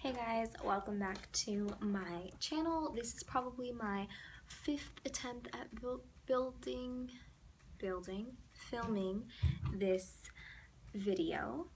Hey guys, welcome back to my channel. This is probably my 5th attempt at filming this video.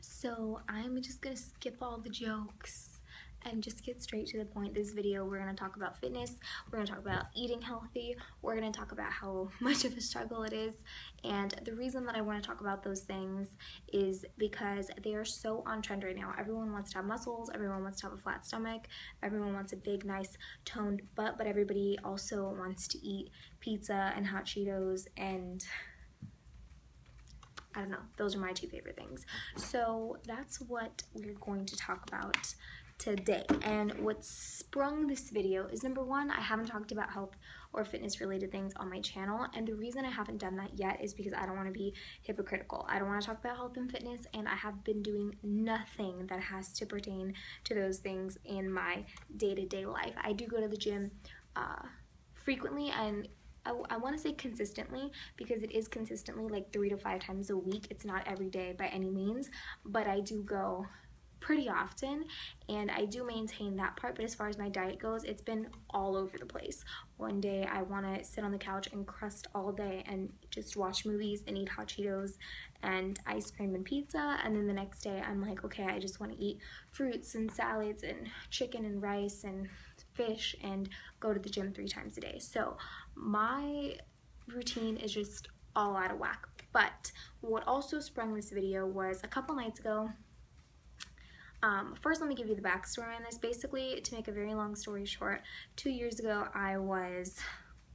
So I'm just gonna skip all the jokes and just get straight to the point. This video, we're gonna talk about fitness, we're gonna talk about eating healthy, we're gonna talk about how much of a struggle it is. And the reason that I want to talk about those things is because they are so on trend right now. Everyone wants to have muscles, everyone wants to have a flat stomach, everyone wants a big, nice, toned butt, but everybody also wants to eat pizza and hot Cheetos and I don't know, those are my two favorite things. So that's what we're going to talk about today. And what sprung this video is, number one, I haven't talked about health or fitness related things on my channel, and the reason I haven't done that yet is because I don't want to be hypocritical. I don't want to talk about health and fitness, and I have been doing nothing that has to pertain to those things in my day-to-day life. I do go to the gym frequently, and I want to say consistently, because it is consistently like 3 to 5 times a week. It's not every day by any means, but I do go pretty often and I do maintain that part. But as far as my diet goes, it's been all over the place. One day I want to sit on the couch and crust all day and just watch movies and eat hot Cheetos and ice cream and pizza, and then the next day I'm like, okay, I just want to eat fruits and salads and chicken and rice and fish and go to the gym 3 times a day. So my routine is just all out of whack. But what also sprung this video was a couple nights ago. First, let me give you the backstory on this. Basically, to make a very long story short, 2 years ago I was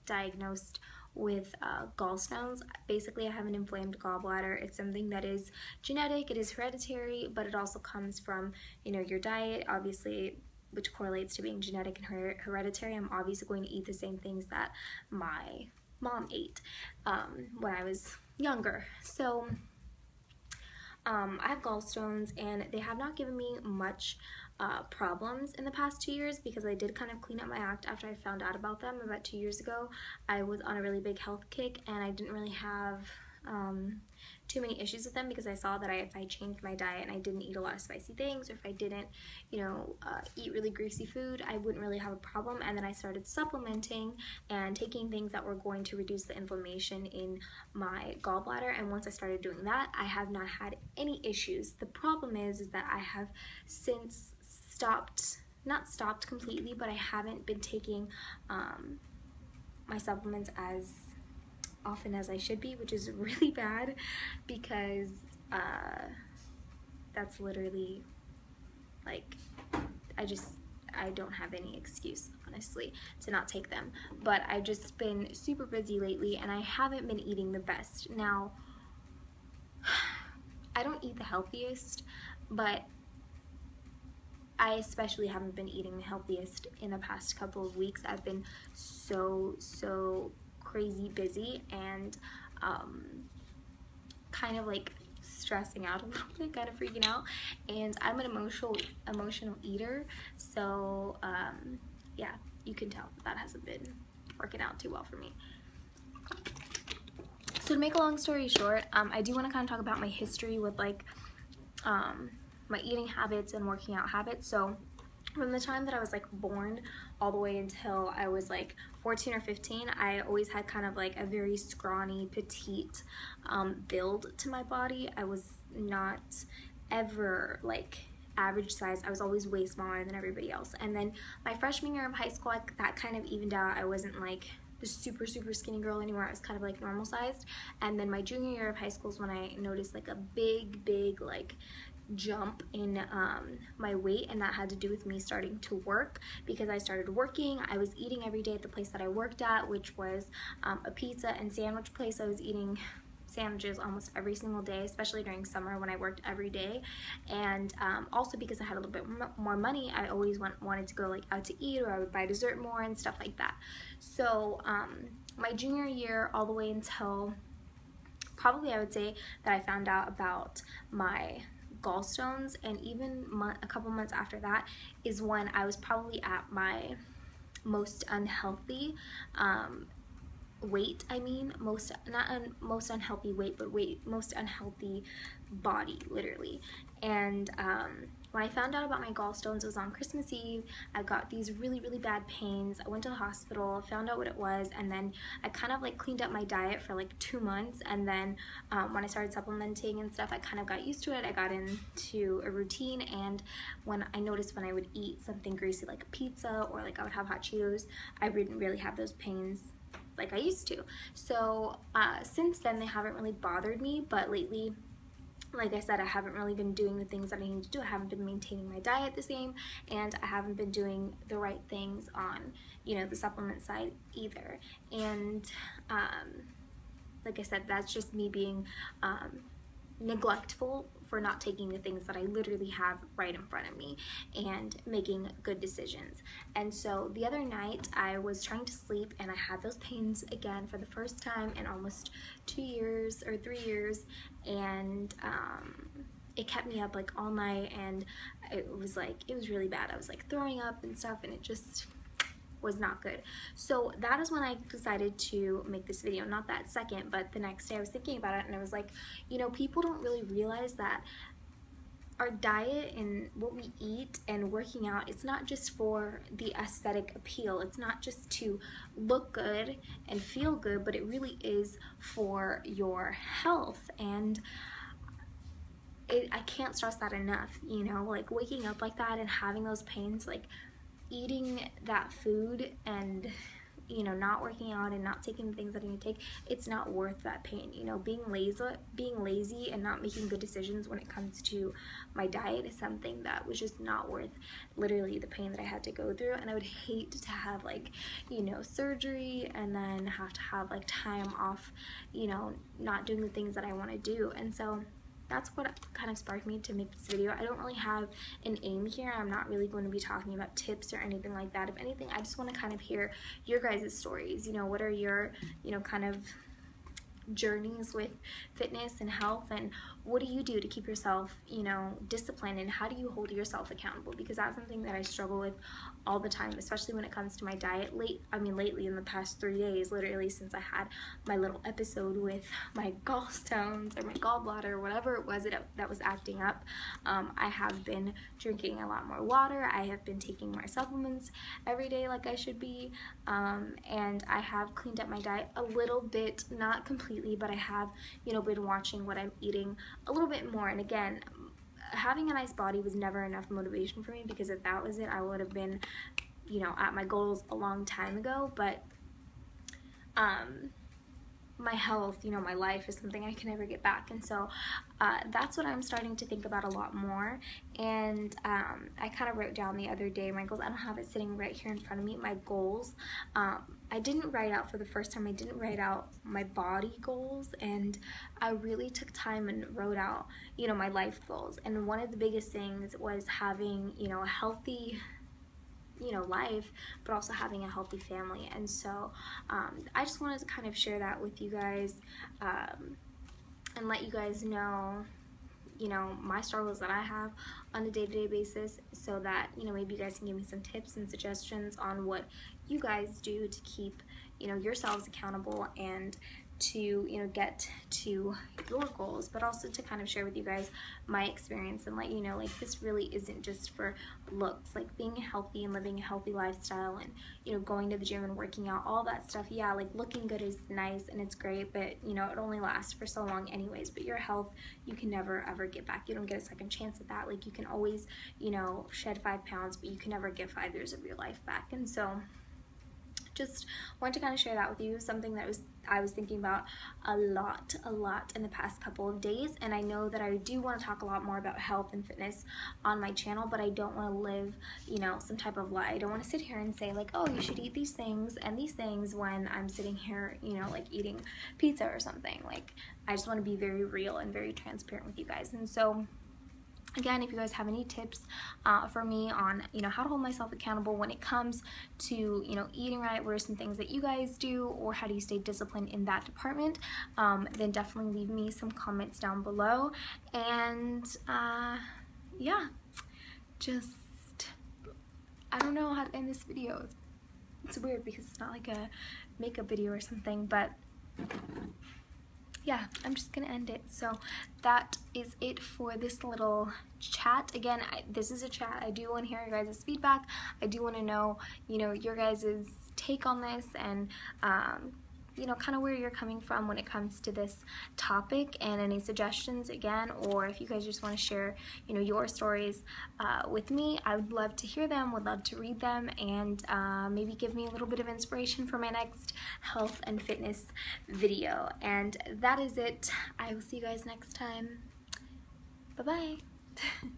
diagnosed with gallstones. Basically, I have an inflamed gallbladder. It's something that is genetic, it is hereditary, but it also comes from, your diet, obviously, which correlates to being genetic and hereditary. I'm obviously going to eat the same things that my mom ate when I was younger. So I have gallstones, and they have not given me much problems in the past 2 years, because I did kind of clean up my act after I found out about them about 2 years ago. I was on a really big health kick, and I didn't really have too many issues with them, because I saw that if I changed my diet and I didn't eat a lot of spicy things, or if I didn't, eat really greasy food, I wouldn't really have a problem. And then I started supplementing and taking things that were going to reduce the inflammation in my gallbladder, and once I started doing that, I have not had any issues. The problem is that I have since not stopped completely, but I haven't been taking my supplements as often as I should be, which is really bad, because that's literally like, I don't have any excuse, honestly, to not take them. But I've just been super busy lately, and I haven't been eating the best. Now, I don't eat the healthiest, but I especially haven't been eating the healthiest in the past couple of weeks. I've been so crazy busy and kind of like stressing out a little bit, kind of freaking out, and I'm an emotional eater, so yeah, you can tell that hasn't been working out too well for me. So to make a long story short, I do want to kind of talk about my history with like my eating habits and working out habits. So from the time that I was like born all the way until I was like 14 or 15, I always had kind of like a very scrawny, petite build to my body. I was not ever like average size. I was always way smaller than everybody else. And then my freshman year of high school, that kind of evened out. I wasn't like the super skinny girl anymore. I was kind of like normal sized. And then my junior year of high school is when I noticed like a big like jump in my weight, and that had to do with me starting to work, because I started working. I was eating every day at the place that I worked at, which was a pizza and sandwich place. I was eating sandwiches almost every single day, especially during summer when I worked every day. And also because I had a little bit more money, I always wanted to go like out to eat, or I would buy dessert more and stuff like that. So my junior year all the way until probably I would say that I found out about my gallstones, and even a couple months after that is when I was probably at my most unhealthy weight. I mean, most unhealthy weight, but most unhealthy body, literally. And when I found out about my gallstones, it was on Christmas Eve. I got these really, really bad pains. I went to the hospital, found out what it was, and then I kind of like cleaned up my diet for like 2 months, and then when I started supplementing and stuff, I kind of got used to it. I got into a routine, and when I noticed when I would eat something greasy like a pizza or like I would have hot Cheetos, I wouldn't really have those pains like I used to. So since then, they haven't really bothered me, but lately, like I said, I haven't really been doing the things that I need to do. I haven't been maintaining my diet the same, and I haven't been doing the right things on, you know, the supplement side either. And like I said, that's just me being neglectful for not taking the things that I literally have right in front of me and making good decisions. And so the other night I was trying to sleep and I had those pains again for the first time in almost 2 years or 3 years, and it kept me up like all night, and it was really bad. I was like throwing up and stuff, and it just was not good. So that is when I decided to make this video. Not that second, but the next day I was thinking about it, and I was like, you know, people don't really realize that our diet and what we eat and working out, it's not just for the aesthetic appeal. It's not just to look good and feel good, but it really is for your health. And I can't stress that enough, you know, like waking up like that and having those pains, like eating that food and, you know, not working out and not taking the things that I need to take, it's not worth that pain. You know, being lazy and not making good decisions when it comes to my diet is something that was just not worth literally the pain that I had to go through. And I would hate to have like, you know, surgery and then have to have like time off, you know, not doing the things that I want to do. And so that's what kind of sparked me to make this video. I don't really have an aim here. I'm not really going to be talking about tips or anything like that. If anything, I just want to kind of hear your guys' stories. You know, what are your, you know, kind of journeys with fitness and health, and what do you do to keep yourself, you know, disciplined, and how do you hold yourself accountable? Because that's something that I struggle with all the time, especially when it comes to my diet. Lately in the past 3 days, literally since I had my little episode with my gallstones or my gallbladder or whatever it was that was acting up, I have been drinking a lot more water. I have been taking my supplements every day like I should be, and I have cleaned up my diet a little bit, not completely, but I have, you know, been watching what I'm eating a little bit more. And again, having a nice body was never enough motivation for me, because if that was it, I would have been, you know, at my goals a long time ago. But my health, you know, my life is something I can never get back. And so that's what I'm starting to think about a lot more. And I kind of wrote down the other day my goals. I don't have it sitting right here in front of me, my goals. I didn't write out, for the first time, I didn't write out my body goals, and I really took time and wrote out, you know, my life goals. And one of the biggest things was having, you know, a healthy, you know, life, but also having a healthy family. And so I just wanted to kind of share that with you guys, and let you guys know, you know, my struggles that I have on a day-to-day basis, so that, you know, maybe you guys can give me some tips and suggestions on what you guys do to keep, you know, yourselves accountable and to, you know, get to your goals, but also to kind of share with you guys my experience and let you know, like, this really isn't just for looks. Like, being healthy and living a healthy lifestyle and, you know, going to the gym and working out, all that stuff, yeah, like, looking good is nice and it's great, but, you know, it only lasts for so long anyways. But your health, you can never ever get back. You don't get a second chance at that. Like, you can always, you know, shed 5 pounds, but you can never get 5 years of your life back. And so just wanted to kind of share that with you, something that I was thinking about a lot in the past couple of days. And I know that I do want to talk a lot more about health and fitness on my channel, but I don't want to live, you know, some type of lie. I don't want to sit here and say like, oh, you should eat these things and these things, when I'm sitting here, you know, like eating pizza or something. Like, I just want to be very real and very transparent with you guys. And so again, if you guys have any tips for me on, you know, how to hold myself accountable when it comes to, you know, eating right, what are some things that you guys do, or how do you stay disciplined in that department, then definitely leave me some comments down below. And yeah, just, I don't know how to end this video. It's weird because it's not like a makeup video or something, but yeah, I'm just gonna end it. So that is it for this little chat. Again, this is a chat. I do want to hear your guys' feedback. I do want to know, you know, your guys' take on this, and you know, kind of where you're coming from when it comes to this topic, and any suggestions again, or if you guys just want to share, you know, your stories with me, I would love to hear them, would love to read them, and maybe give me a little bit of inspiration for my next health and fitness video. And that is it. I will see you guys next time. Bye bye.